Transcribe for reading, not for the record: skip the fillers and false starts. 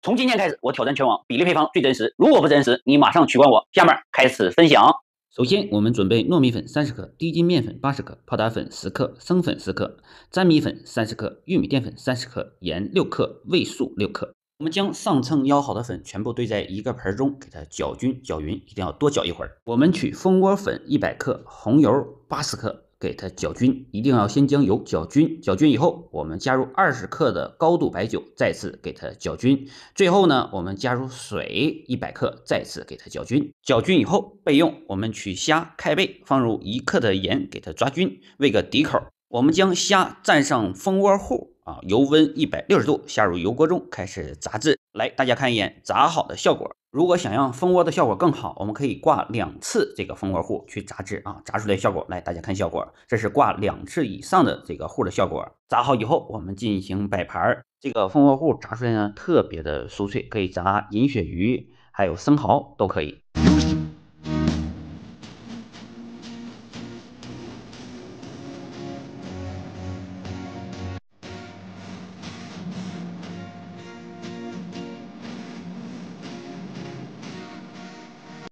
从今天开始，我挑战全网比例配方最真实。如果不真实，你马上取关我。下面开始分享。首先，我们准备糯米粉30克、低筋面粉80克、泡打粉10克、生粉10克、粘米粉30克、玉米淀粉30克、盐6克、味素6克。我们将上称舀好的粉全部兑在一个盆中，给它搅均搅匀，一定要多搅一会儿。我们取蜂窝粉100克、红油80克。给它搅均，一定要先将油搅均。搅均以后，我们加入20克的高度白酒，再次给它搅均。最后呢，我们加入水100克，再次给它搅均。搅均以后备用。我们取虾开背，放入1克的盐，给它抓均，喂个底口。我们将虾蘸上蜂窝糊油温160度，下入油锅中开始炸制。来，大家看一眼炸好的效果。如果想让蜂窝的效果更好，我们可以挂2次这个蜂窝糊去炸制炸出来效果。来，大家看效果，这是挂2次以上的这个糊的效果。炸好以后，我们进行摆盘。这个蜂窝糊炸出来呢，特别的酥脆，可以炸银鳕鱼，还有生蚝都可以。